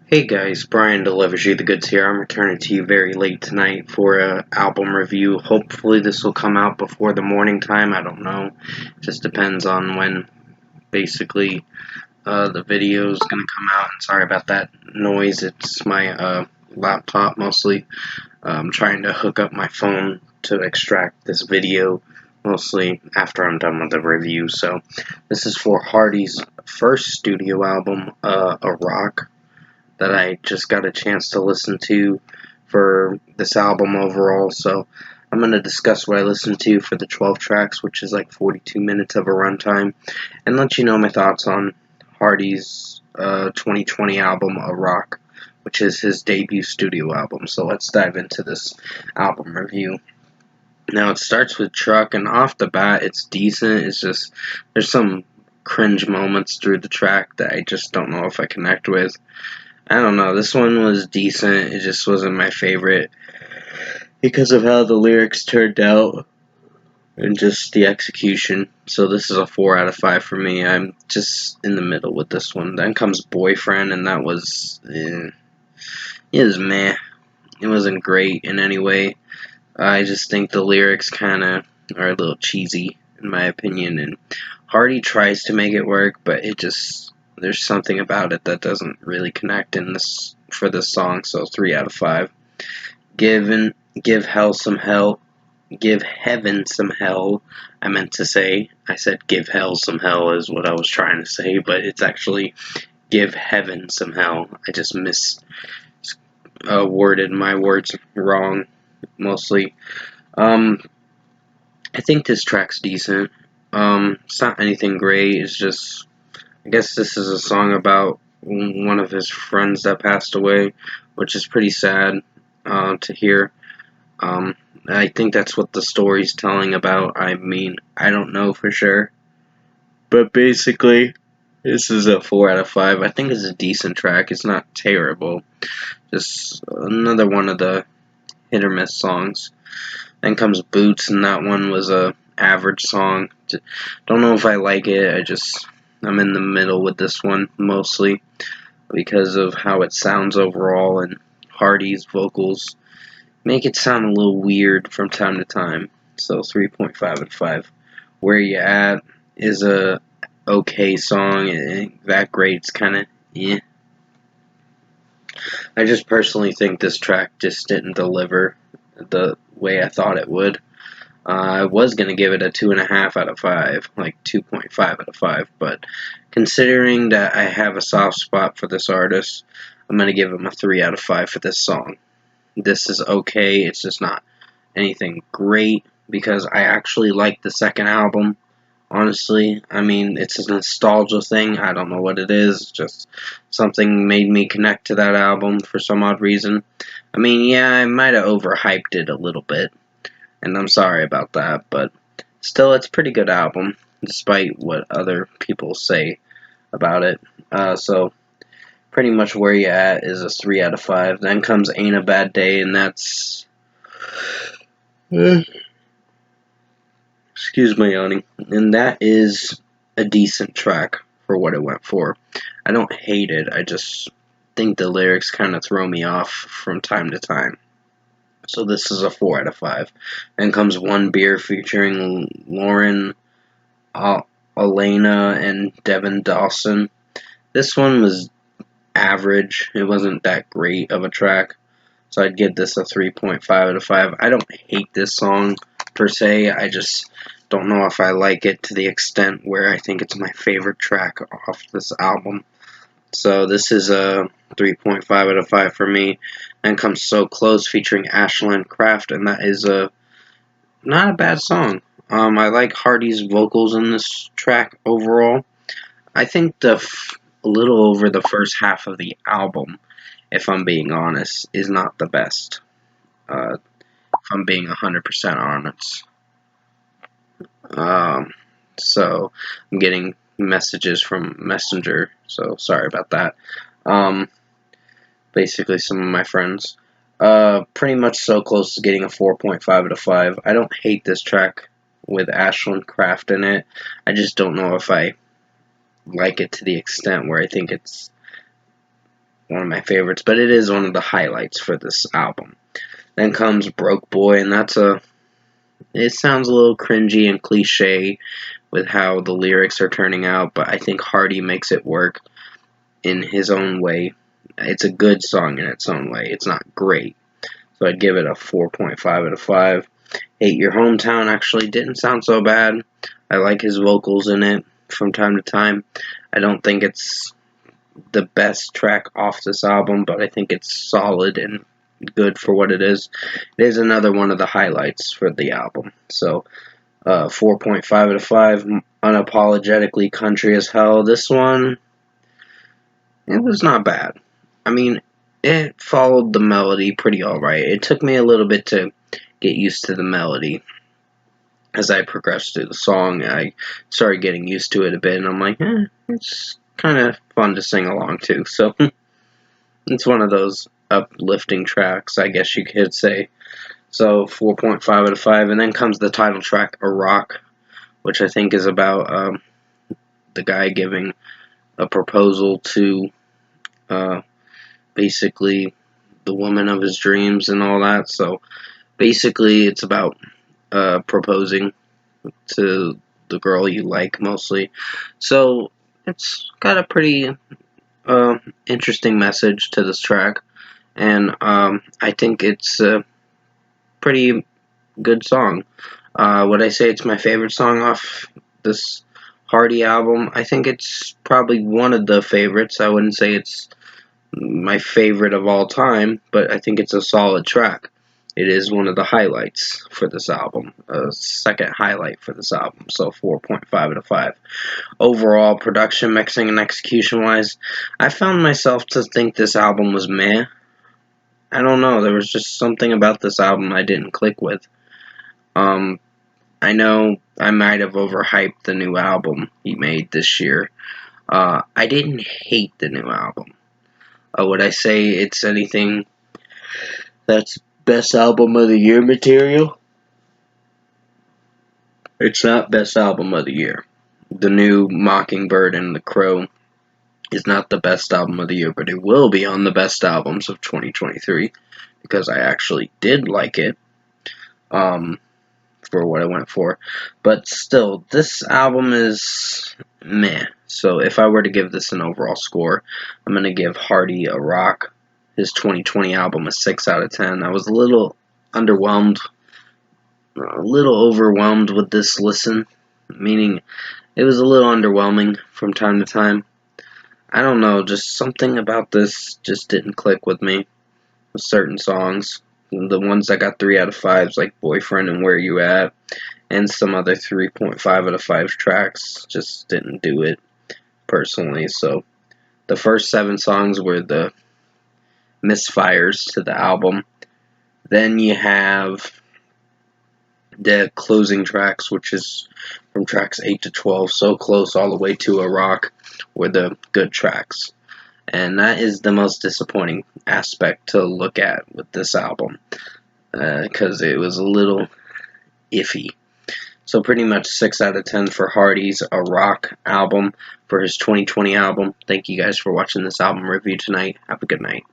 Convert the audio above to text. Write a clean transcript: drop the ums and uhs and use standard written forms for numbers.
Hey guys, Brian delivers you the goods here. I'm returning to you very late tonight for a album review. Hopefully this will come out before the morning time. I don't know. Just depends on when basically the video is gonna come out. And sorry about that noise. It's my laptop mostly. I'm trying to hook up my phone to extract this video mostly after I'm done with the review. So this is for Hardy's first studio album, A Rock, that I just got a chance to listen to for this album overall. So I'm going to discuss what I listened to for the 12 tracks, which is like 42 minutes of a runtime, and let you know my thoughts on Hardy's 2020 album, A Rock, which is his debut studio album. So let's dive into this album review. Now it starts with Truck, and off the bat, it's decent. It's just, there's some cringe moments through the track that I just don't know if I connect with. I don't know, this one was decent, it just wasn't my favorite because of how the lyrics turned out and just the execution. So this is a 4 out of 5 for me. I'm just in the middle with this one. Then comes Boyfriend, and that was, it was meh. It wasn't great in any way. I just think the lyrics kind of are a little cheesy, in my opinion, and Hardy tries to make it work, but it just, there's something about it that doesn't really connect in this for this song. So 3 out of 5. Give hell some hell. Give heaven some hell. I meant to say. I said give hell some hell is what I was trying to say, but it's actually give heaven some hell. I just worded my words wrong mostly. I think this track's decent. It's not anything great. It's just, I guess this is a song about one of his friends that passed away, which is pretty sad to hear. I think that's what the story's telling about. I mean, I don't know for sure, but basically, this is a 4 out of 5. I think it's a decent track. It's not terrible. Just another one of the hit or miss songs. Then comes Boots, and that one was a average song. Don't know if I like it. I'm in the middle with this one mostly because of how it sounds overall, and Hardy's vocals make it sound a little weird from time to time. So 3.5 and 5. Where You At is a okay song. It ain't that great. It's kind of yeah. I just personally think this track just didn't deliver the way I thought it would. I was going to give it a 2.5 out of 5, like 2.5 out of 5, but considering that I have a soft spot for this artist, I'm going to give him a 3 out of 5 for this song. This is okay, it's just not anything great because I actually like the second album. Honestly, I mean, it's a nostalgia thing. I don't know what it is. Just something made me connect to that album for some odd reason. I mean, yeah, I might have overhyped it a little bit, and I'm sorry about that, but still, it's a pretty good album, despite what other people say about it. So, pretty much Where You At is a 3 out of 5. Then comes Ain't a Bad Day, and that's... excuse my yawning. And that is a decent track for what it went for. I don't hate it, I just think the lyrics kind of throw me off from time to time. So this is a 4 out of 5. Then comes One Beer featuring Lauren, Elena, and Devin Dawson. This one was average. It wasn't that great of a track. So I'd give this a 3.5 out of 5. I don't hate this song per se. I just don't know if I like it to the extent where I think it's my favorite track off this album. So this is a 3.5 out of 5 for me. Then comes So Close featuring Ashland Craft, and that is not a bad song. I like Hardy's vocals in this track overall. I think a little over the first half of the album, if I'm being honest, is not the best. If I'm being 100% honest. Um, so I'm getting messages from Messenger, so sorry about that. Um, Basically, some of my friends. Pretty much So Close to getting a 4.5 out of 5. I don't hate this track with Ashland Craft in it. I just don't know if I like it to the extent where I think it's one of my favorites, but it is one of the highlights for this album. Then comes Broke Boy, and it sounds a little cringy and cliche with how the lyrics are turning out, but I think Hardy makes it work in his own way. It's a good song in its own way. It's not great, so I'd give it a 4.5 out of 5. Hate Your Hometown actually didn't sound so bad. I like his vocals in it from time to time. I don't think it's the best track off this album, but I think it's solid and good for what it is. It is another one of the highlights for the album. So, 4.5 out of 5. Unapologetically country as hell. This one, it was not bad. I mean, it followed the melody pretty alright. It took me a little bit to get used to the melody. As I progressed through the song, I started getting used to it a bit, and I'm like, it's kind of fun to sing along to. So, it's one of those uplifting tracks, I guess you could say. So, 4.5 out of 5. And then comes the title track, Iraq, which I think is about the guy giving a proposal to basically the woman of his dreams and all that. So, basically, it's about proposing to the girl you like mostly. So, it's got a pretty interesting message to this track, and I think it's a pretty good song. Would I say it's my favorite song off this Hardy album? I think it's probably one of the favorites. I wouldn't say it's my favorite of all time, but I think it's a solid track. It is one of the highlights for this album, a second highlight for this album, so 4.5 out of 5. Overall, production, mixing, and execution-wise, I found myself to think this album was meh. I don't know, there was just something about this album I didn't click with. I know I might have overhyped the new album he made this year. I didn't hate the new album. Would I say it's anything that's best album of the year material? It's not best album of the year. The new Mockingbird and The Crow is not the best album of the year, but it will be on the best albums of 2023 because I actually did like it for what I went for. But still, this album is meh. So if I were to give this an overall score, I'm going to give Hardy Iraq, his 2020 album, a 6 out of 10. I was a little overwhelmed with this listen, meaning it was a little underwhelming from time to time. I don't know, just something about this just didn't click with me with certain songs. The ones that got 3 out of 5s, like Boyfriend and Where You At, and some other 3.5 out of 5 tracks, just didn't do it personally. So the first 7 songs were the misfires to the album. Then you have the closing tracks, which is from tracks 8 to 12, so close all the way to Iraq, were the good tracks. And that is the most disappointing aspect to look at with this album, because it was a little iffy. So pretty much 6 out of 10 for Hardy's Iraq album for his 2020 album. Thank you guys for watching this album review tonight. Have a good night.